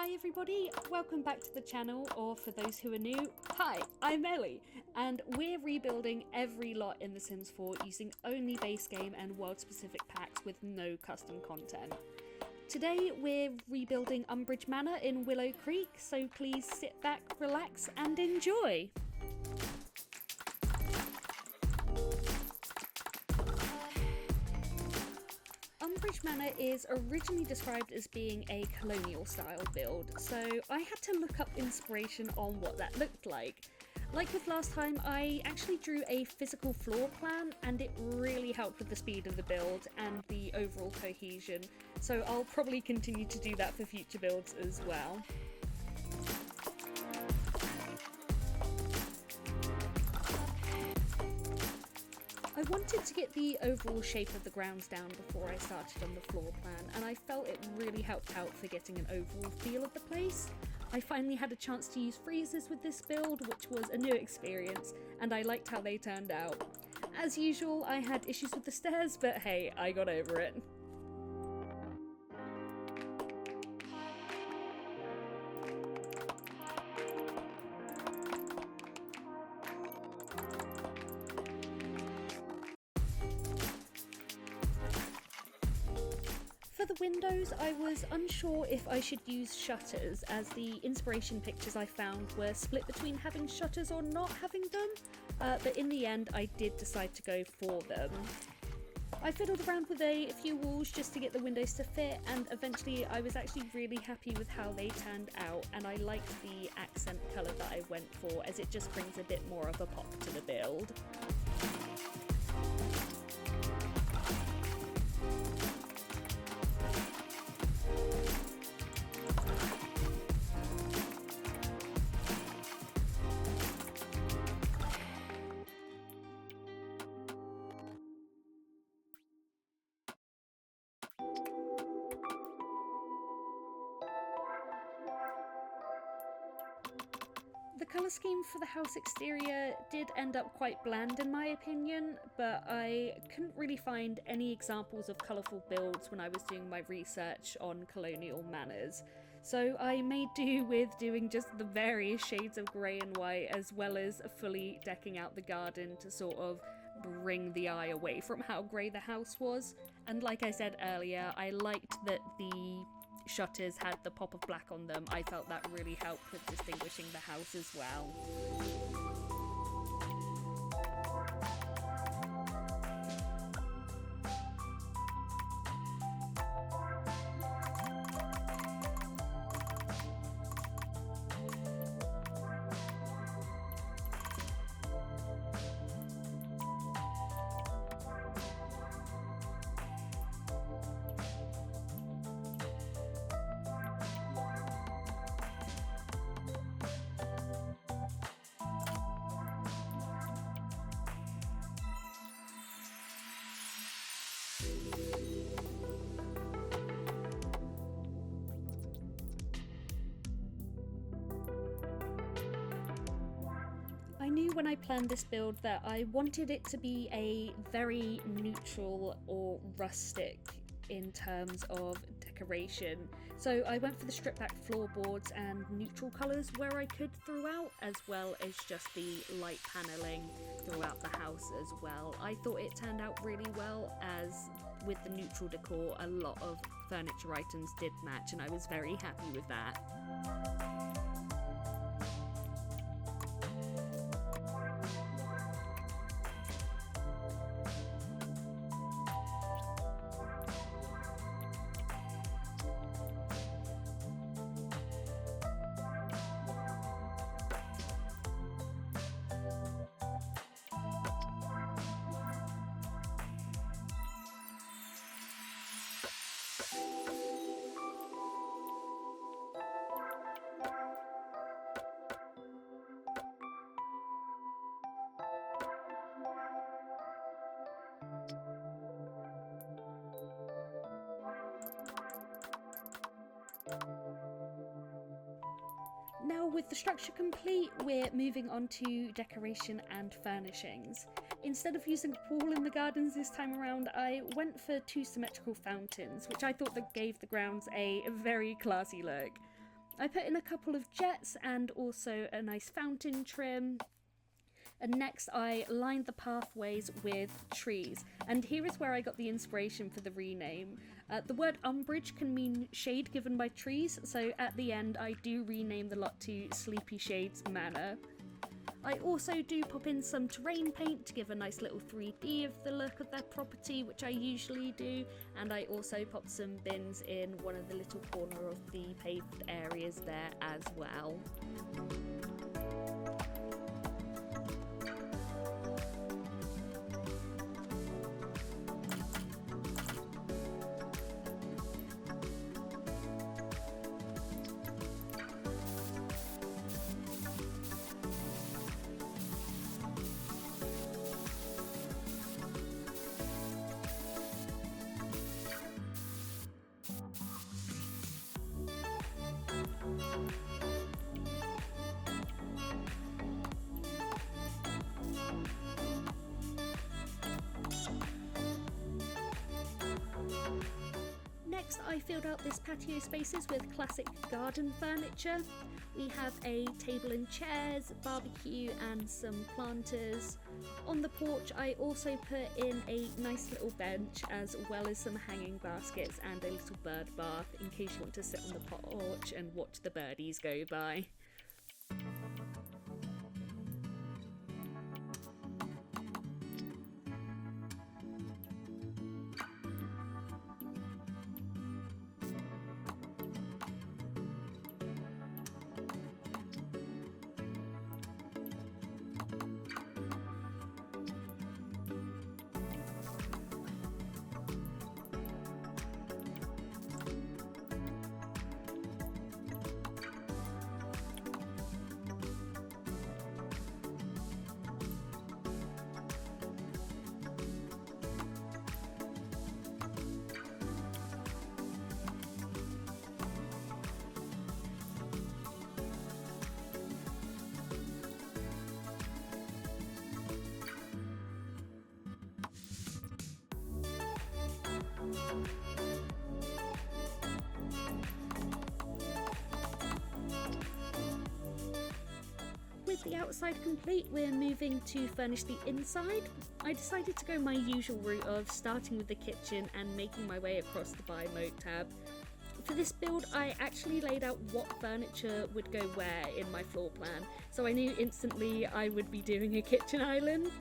Hi everybody, welcome back to the channel, or for those who are new, hi, I'm Ellie, and we're rebuilding every lot in The Sims 4 using only base game and world specific packs with no custom content. Today we're rebuilding Umbridge Manor in Willow Creek, so please sit back, relax and enjoy! Umbridge Manor is originally described as being a colonial style build, so I had to look up inspiration on what that looked like. Like with last time, I actually drew a physical floor plan and it really helped with the speed of the build and the overall cohesion, so I'll probably continue to do that for future builds as well. I wanted to get the overall shape of the grounds down before I started on the floor plan, and I felt it really helped out for getting an overall feel of the place. I finally had a chance to use freezers with this build, which was a new experience, and I liked how they turned out. As usual, I had issues with the stairs, but hey, I got over it. For the windows, I was unsure if I should use shutters, as the inspiration pictures I found were split between having shutters or not having them, but in the end I did decide to go for them. I fiddled around with a few walls just to get the windows to fit, and eventually I was actually really happy with how they turned out, and I liked the accent colour that I went for, as it just brings a bit more of a pop to the build. The colour scheme for the house exterior did end up quite bland in my opinion, but I couldn't really find any examples of colourful builds when I was doing my research on colonial manors. So I made do with doing just the various shades of grey and white, as well as fully decking out the garden to sort of bring the eye away from how grey the house was. And like I said earlier, I liked that the shutters had the pop of black on them. I felt that really helped with distinguishing the house as well. I knew when I planned this build that I wanted it to be a very neutral or rustic in terms of decoration. So I went for the stripped back floorboards and neutral colours where I could throughout, as well as just the light panelling throughout the house as well. I thought it turned out really well, as with the neutral decor a lot of furniture items did match, and I was very happy with that. Now with the structure complete, we're moving on to decoration and furnishings. Instead of using a pool in the gardens this time around, I went for two symmetrical fountains, which I thought that gave the grounds a very classy look. I put in a couple of jets and also a nice fountain trim. And next I lined the pathways with trees. And here is where I got the inspiration for the rename. The word umbrage can mean shade given by trees, so at the end I do rename the lot to Sleepy Shades Manor. I also do pop in some terrain paint to give a nice little 3D of the look of their property, which I usually do, and I also pop some bins in one of the little corner of the paved areas there as well. Next, I filled out this patio spaces with classic garden furniture. We have a table and chairs, barbecue and some planters. On the porch I also put in a nice little bench as well as some hanging baskets and a little bird bath in case you want to sit on the porch and watch the birdies go by. With the outside complete, we're moving to furnish the inside. I decided to go my usual route of starting with the kitchen and making my way across the Buy Mode tab. For this build, I actually laid out what furniture would go where in my floor plan, so I knew instantly I would be doing a kitchen island.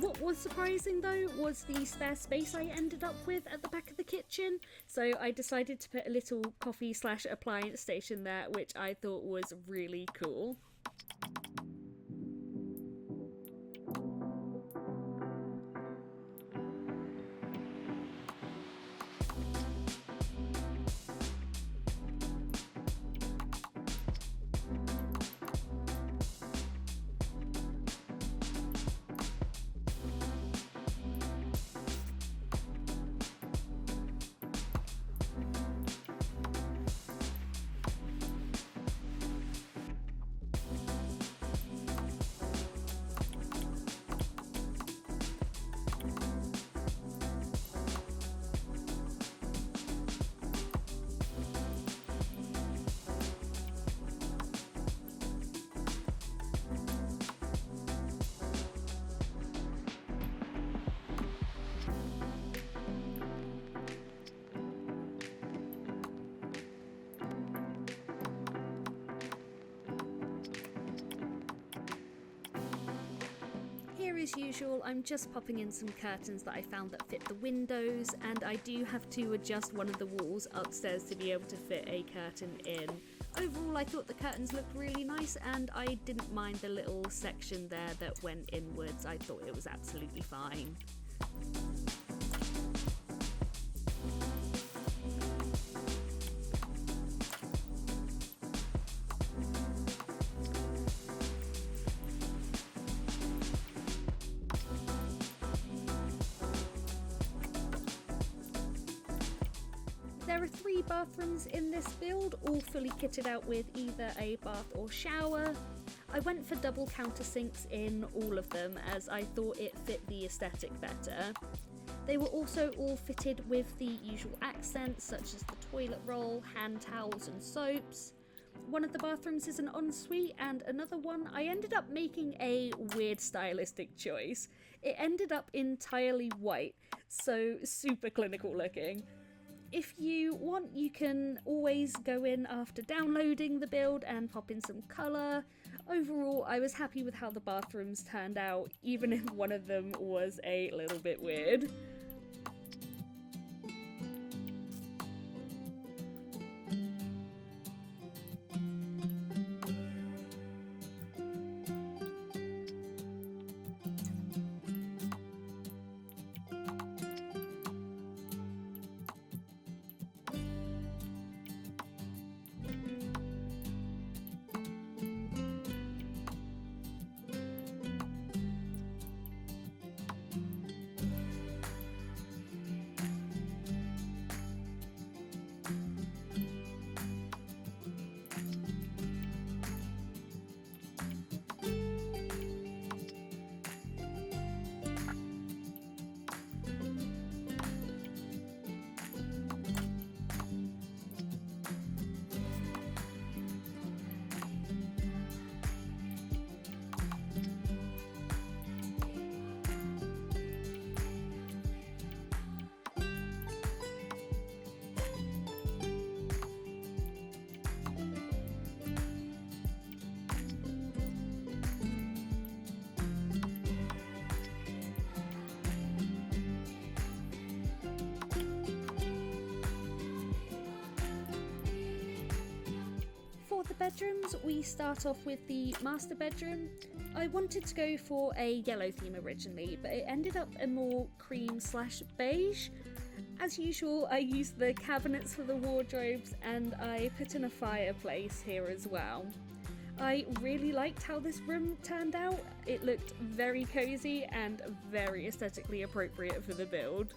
What was surprising though was the spare space I ended up with at the back of the kitchen, so I decided to put a little coffee/appliance station there, which I thought was really cool. As usual, I'm just popping in some curtains that I found that fit the windows, and I do have to adjust one of the walls upstairs to be able to fit a curtain in. Overall, I thought the curtains looked really nice, and I didn't mind the little section there that went inwards. I thought it was absolutely fine. There are 3 bathrooms in this build, all fully kitted out with either a bath or shower. I went for double countersinks in all of them as I thought it fit the aesthetic better. They were also all fitted with the usual accents such as the toilet roll, hand towels and soaps. One of the bathrooms is an ensuite, and another one I ended up making a weird stylistic choice. It ended up entirely white, so super clinical looking. If you want, you can always go in after downloading the build and pop in some colour. Overall, I was happy with how the bathrooms turned out, even if one of them was a little bit weird. For the bedrooms, we start off with the master bedroom. I wanted to go for a yellow theme originally, but it ended up a more cream/beige. As usual, I used the cabinets for the wardrobes, and I put in a fireplace here as well. I really liked how this room turned out. It looked very cozy and very aesthetically appropriate for the build.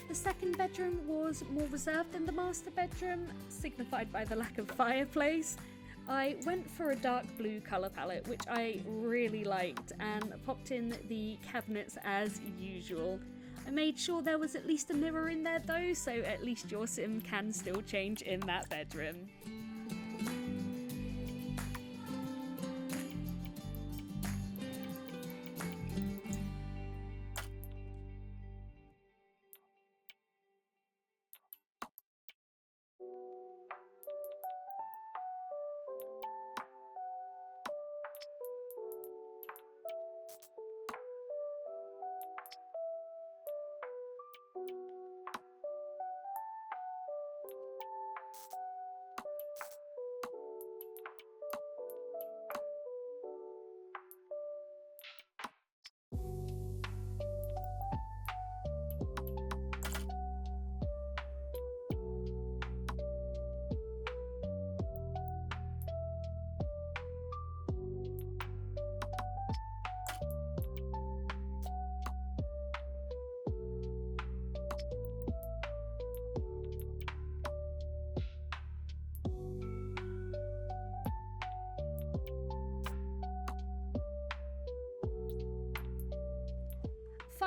The second bedroom was more reserved than the master bedroom, signified by the lack of fireplace. I went for a dark blue colour palette, which I really liked, and popped in the cabinets as usual. I made sure there was at least a mirror in there though, so at least your sim can still change in that bedroom.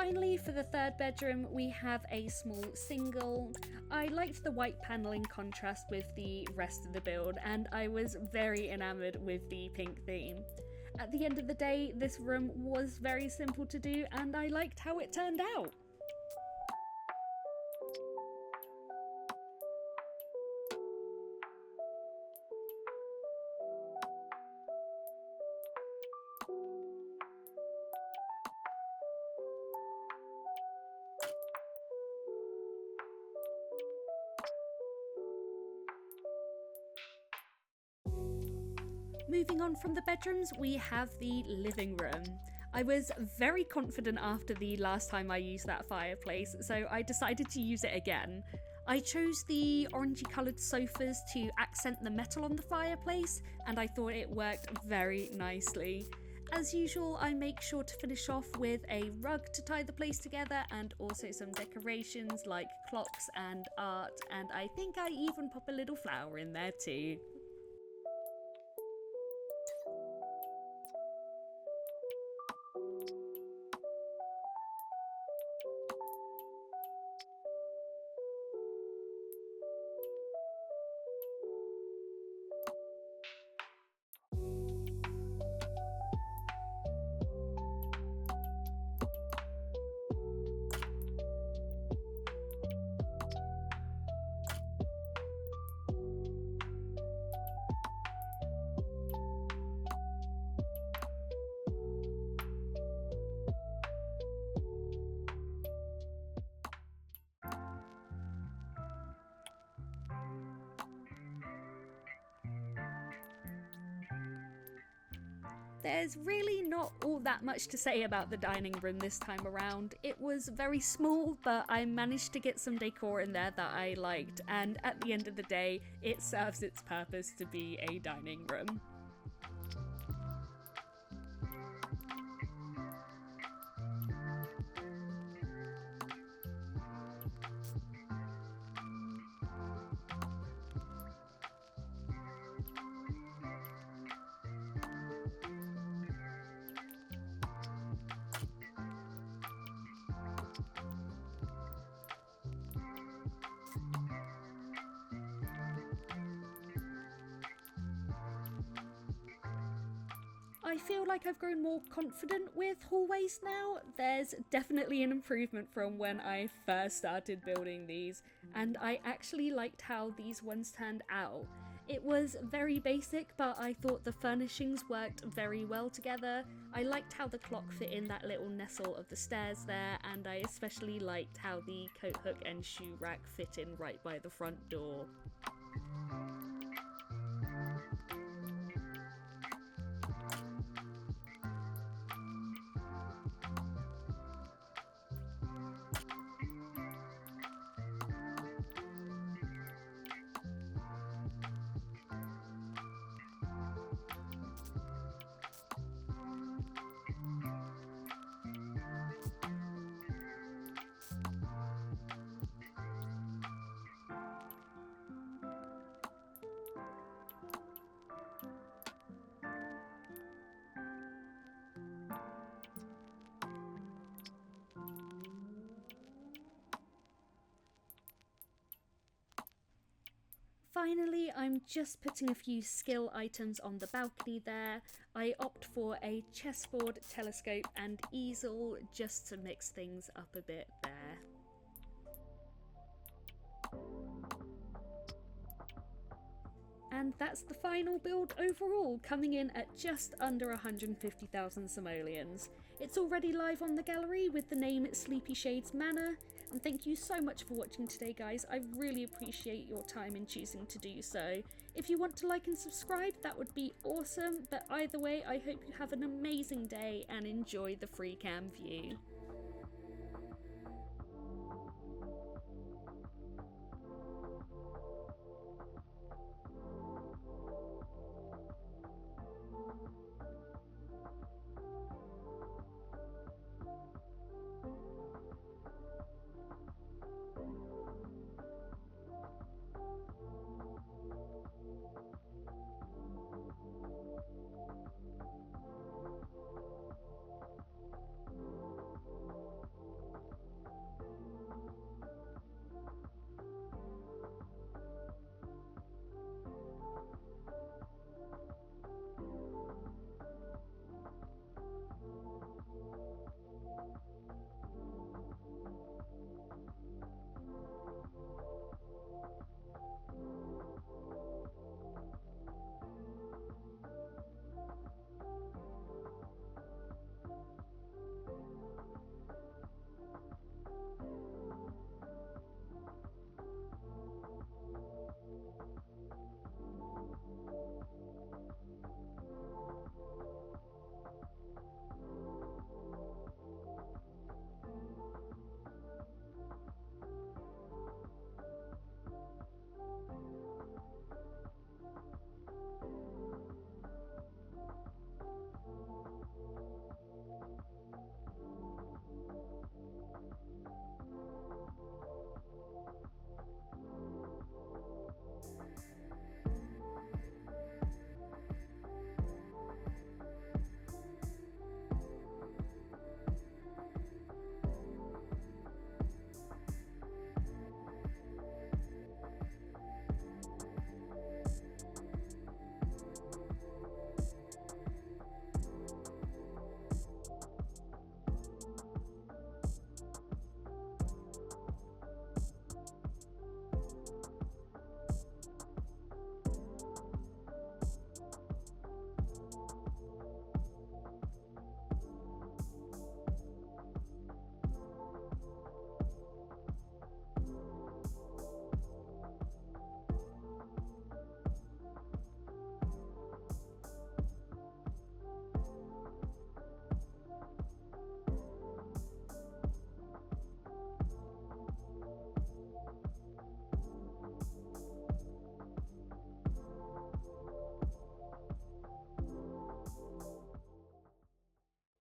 Finally, for the third bedroom, we have a small single. I liked the white panelling contrast with the rest of the build, and I was very enamoured with the pink theme. At the end of the day, this room was very simple to do, and I liked how it turned out. Moving on from the bedrooms, we have the living room. I was very confident after the last time I used that fireplace, so I decided to use it again. I chose the orangey coloured sofas to accent the metal on the fireplace, and I thought it worked very nicely. As usual, I make sure to finish off with a rug to tie the place together, and also some decorations like clocks and art, and I think I even pop a little flower in there too. There's really not all that much to say about the dining room this time around. It was very small, but I managed to get some decor in there that I liked, and at the end of the day, it serves its purpose to be a dining room. I feel like I've grown more confident with hallways now. There's definitely an improvement from when I first started building these, and I actually liked how these ones turned out. It was very basic, but I thought the furnishings worked very well together. I liked how the clock fit in that little nestle of the stairs there, and I especially liked how the coat hook and shoe rack fit in right by the front door. Finally, I'm just putting a few skill items on the balcony there. I opt for a chessboard, telescope and easel just to mix things up a bit there. And that's the final build overall, coming in at just under 150,000 simoleons. It's already live on the gallery with the name Sleepy Shades Manor. And thank you so much for watching today, guys. I really appreciate your time in choosing to do so. If you want to like and subscribe, that would be awesome. But either way, I hope you have an amazing day and enjoy the free cam view.